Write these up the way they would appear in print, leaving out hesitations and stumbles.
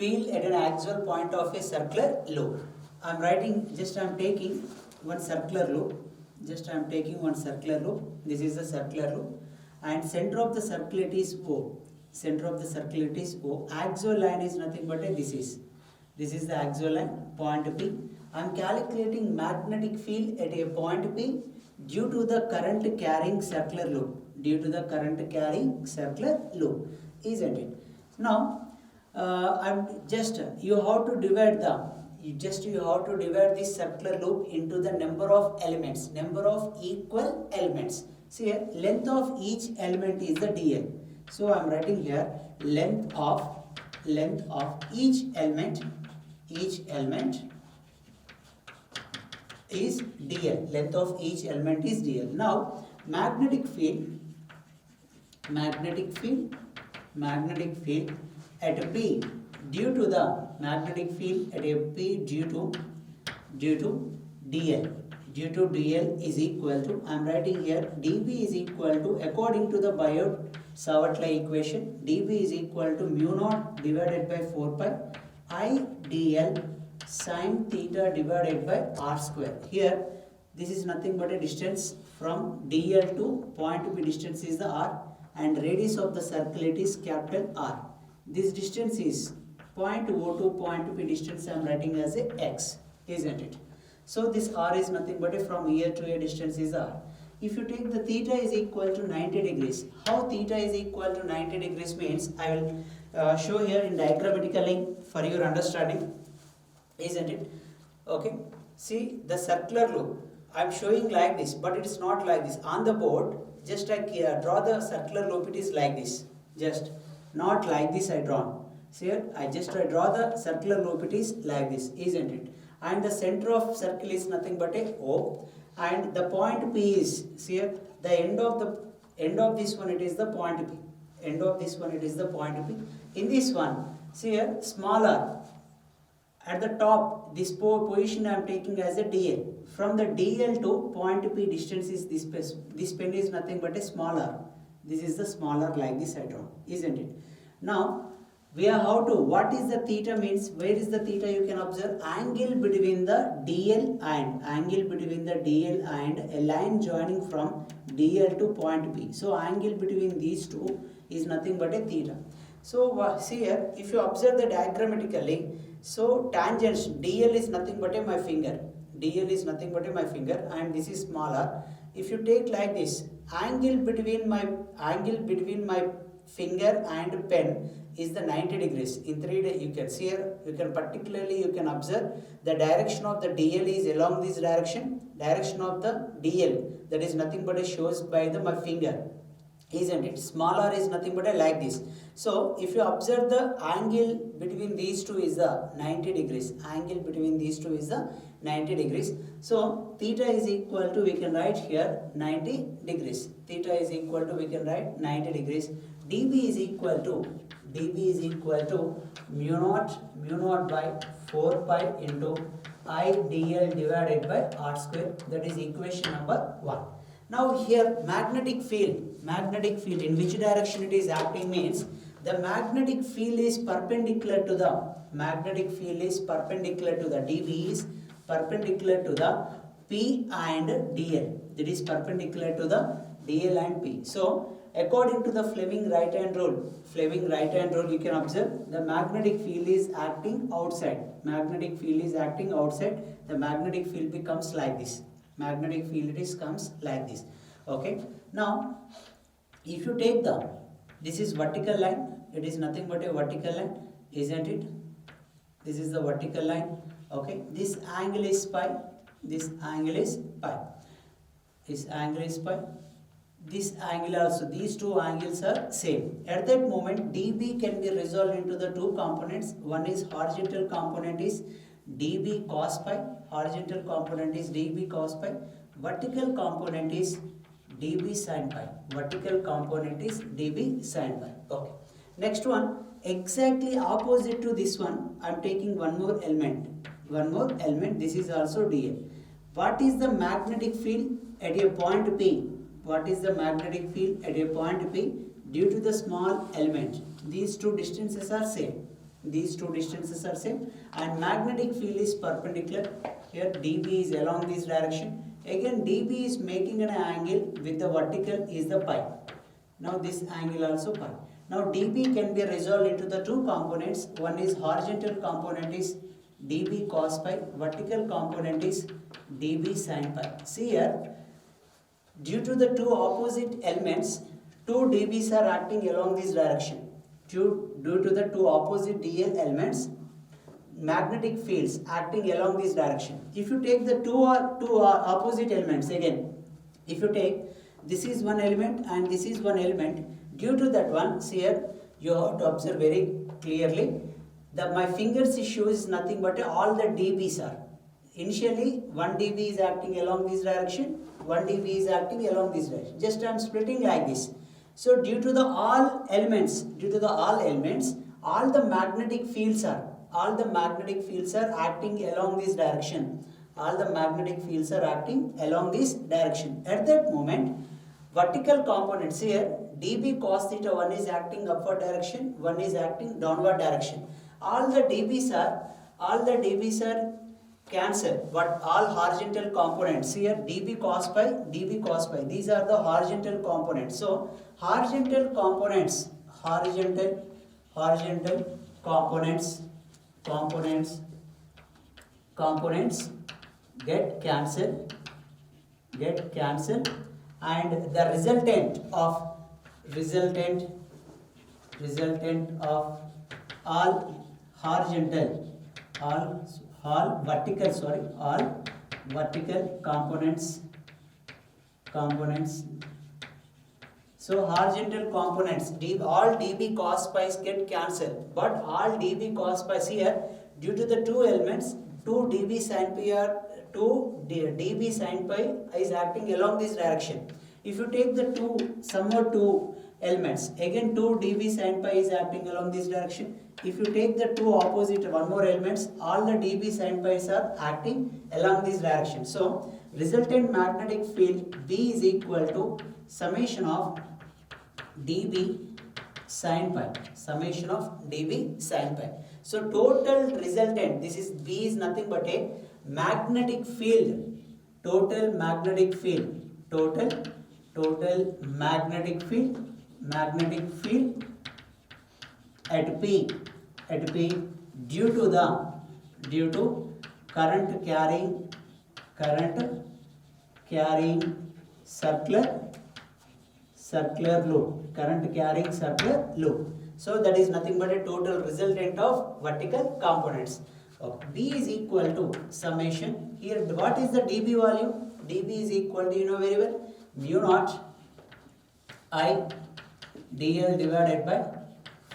field at an actual point of a circular loop. I am writing, just I am taking one circular loop. Just I am taking one circular loop. This is the circular loop. And center of the circle it is O. Center of the circle it is O. Axial line is nothing but a this is the axial line, point P. I am calculating magnetic field at a point P due to the current carrying circular loop. Due to the current carrying circular loop, isn't it? Now, you have to divide this circular loop into the number of elements, number of equal elements. See here, length of each element is the dl. So I am writing here length of each element is dl. Length of each element is dl. Now magnetic field at P due to the magnetic field at P due to dl is equal to, I am writing here dB is equal to, according to the Biot-Savart equation, dB is equal to mu naught divided by 4 pi I dl sin theta divided by r square. Here this is nothing but a distance from dl to point P. Distance is the r and radius of the circle it is capital R. This distance is point O to point P distance I am writing as a x, isn't it? So this r is nothing but a from here to here distance is r. If you take the theta is equal to 90 degrees, how theta is equal to 90 degrees means I will show here in diagrammatically for your understanding, isn't it? Okay, see the circular loop I am showing like this, but it is not like this. On the board, just I draw the circular loop, it is like this, just not like this I draw. See here, I draw the circular loop, it is like this, isn't it? And the center of circle is nothing but a O, and the point P is, see here, the end of this one it is the point P. End of this one it is the point P. In this one, see here, smaller. At the top, this position I am taking as a dl. From the dl to point P distance is this pen is nothing but a smaller. This is the smaller like this I draw, isn't it? Now, we are how to, what is the theta means, where is the theta you can observe, angle between the dl and a line joining from dl to point P. So angle between these two is nothing but a theta. So see here, if you observe the diagrammatically, so tangents dl is nothing but my finger. dl is nothing but my finger and this is smaller. If you take like this, angle between my finger and pen is the 90 degrees. In 3D you can see here, you can observe the direction of the dl is along this direction. Direction of the dl, that is nothing but shows by my finger, isn't it? Smaller is nothing but like this. So if you observe the angle between these two is the 90 degrees. Angle between these two is the 90 degrees. So theta is equal to, we can write here 90 degrees. Theta is equal to, we can write 90 degrees. dB is equal to mu naught by 4 pi into I dl divided by r square. That is equation number 1. Now here magnetic field in which direction it is acting means the magnetic field is perpendicular to the dB is perpendicular to the P and dl. That is perpendicular to the dl and P. So according to the Fleming right hand rule, you can observe the magnetic field is acting outside. The magnetic field becomes like this. Comes like this. Okay. Now, if you take this is vertical line. It is nothing but a vertical line, isn't it? This is the vertical line. Okay. This angle is pi. This angle is pi. This angle also, these two angles are same. At that moment, dB can be resolved into the two components. One is horizontal component is dB cos pi. Vertical component is dB sin pi. Okay. Next one, exactly opposite to this one, I am taking one more element. This is also dl. What is the magnetic field at a point P? Due to the small element, these two distances are same. These two distances are same, and magnetic field is perpendicular. Here dB is along this direction. Again dB is making an angle with the vertical is the pi. Now this angle also pi. Now dB can be resolved into the two components. One is horizontal component is dB cos pi, vertical component is dB sin pi. See here, due to the two opposite elements, two dBs are acting along this direction. Due to the two opposite dl elements, magnetic fields acting along this direction. If you take the two opposite elements again, if you take this is one element and this is one element, due to that one, see here, you have to observe very clearly that my fingers issue is nothing but all the dBs are. Initially 1 dB is acting along this direction, 1 dB is acting along this direction. Just I am splitting like this. So due to the all elements, all the magnetic fields are acting along this direction. All the magnetic fields are acting along this direction. At that moment, vertical components here, dB cos theta, one is acting upward direction, one is acting downward direction. All the dBs are cancel, but all horizontal components here, dB cos pi, these are the horizontal components. So horizontal components get cancelled, and the resultant of all vertical components. So horizontal components, all dB cos pi get cancelled, but all dB cos pi here, due to the two elements, 2 dB sin pi is acting along this direction. If you take the sum of two elements, again 2 dB sin pi is acting along this direction. If you take the two opposite one more elements, all the dB sin pi are acting along this direction. So resultant magnetic field B is equal to summation of dB sin pi. So total resultant, this is B is nothing but a magnetic field. Total magnetic field at P due to current carrying circular loop. So that is nothing but a total resultant of vertical components. B is equal to summation. Here what is the dB value? dB is equal to, you know very well, mu naught I dl divided by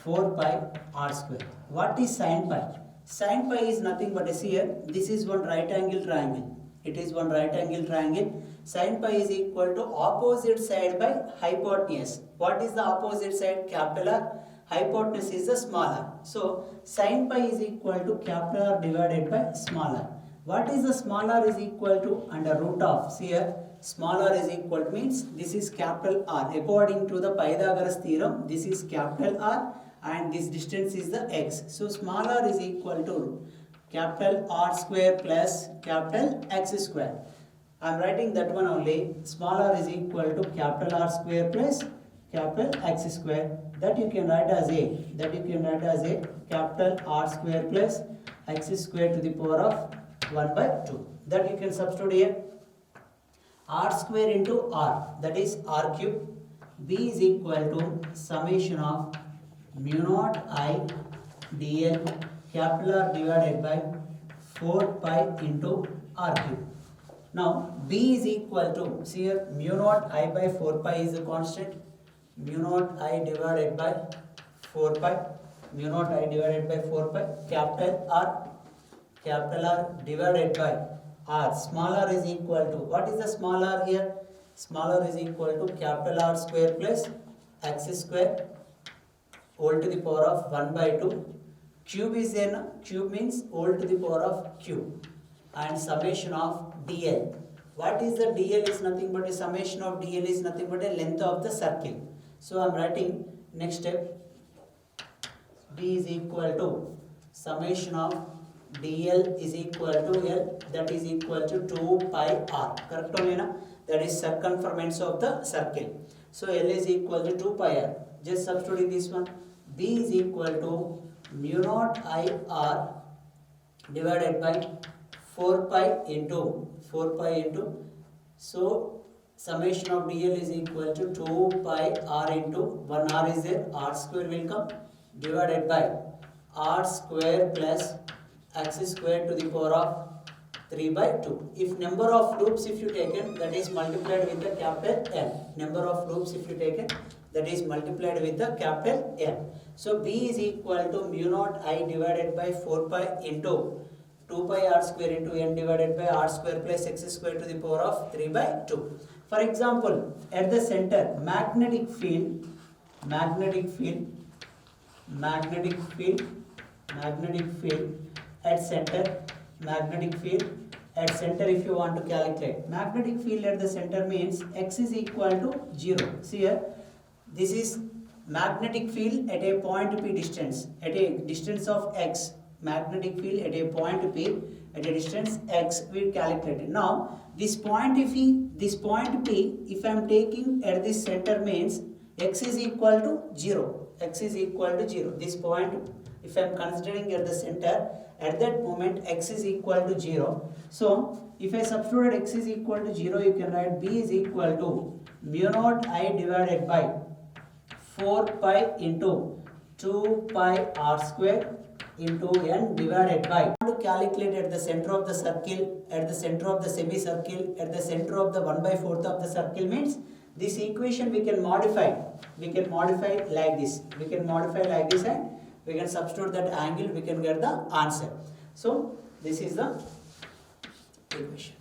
4 pi r square. What is sin pi? Sin pi is nothing but, see here, this is one right angle triangle. It is one right angle triangle. Sin pi is equal to opposite side by hypotenuse. What is the opposite side? Capital R. Hypotenuse is the small r. So sin pi is equal to capital R divided by small r. What is the small r is equal to under root of? See here, small r is equal to means this is capital R. According to the Pythagoras theorem, this is capital R and this distance is the x. So small r is equal to capital R square plus capital X square. I am writing that one only. Small r is equal to capital R square plus capital X square. That you can write as a capital R square plus X square to the power of 1 by 2. That you can substitute here. R square into R, that is R cube. B is equal to summation of mu naught I dl capital R divided by 4 pi into R cube. Now B is equal to, see here, mu naught I by 4 pi is a constant. Mu naught I divided by 4 pi. Capital R divided by R. Small r is equal to, what is the small r here? Small r is equal to capital R square plus X square whole to the power of 1 by 2. Cube is there, na? Cube means whole to the power of cube. And summation of dl. What is the dl is nothing but a summation of dl is nothing but a length of the circle. So I am writing next step. D is equal to summation of dl is equal to l, that is equal to 2 pi r. Correct only na? That is circumference of the circle. So l is equal to 2 pi r. Just substituting this one. B is equal to mu naught I r divided by 4 pi into so summation of dl is equal to 2 pi r into 1 r is there, r square will come, divided by r square plus x square to the power of 3 by 2. If number of loops if you taken, that is multiplied with the capital N. Number of loops if you taken, that is multiplied with the capital N. So B is equal to mu naught I divided by 4 pi into 2 pi r square into n divided by r square plus x square to the power of 3 by 2. For example, at the center, magnetic field at center, if you want to calculate magnetic field at the center means x is equal to 0. See here, this is magnetic field at a point P distance, at a distance of x. Magnetic field at a point P at a distance x we calculated. Now this point P, if I am taking at this center means x is equal to 0. This point if I am considering at the center, at that moment x is equal to 0. So if I substitute x is equal to 0, you can write B is equal to mu naught I divided by 4 pi into 2 pi r square into n divided by, to calculate at the center of the circle, at the center of the semicircle, at the center of the 1/4 of the circle means this equation we can modify like this. And we can substitute that angle, we can get the answer. So this is the equation.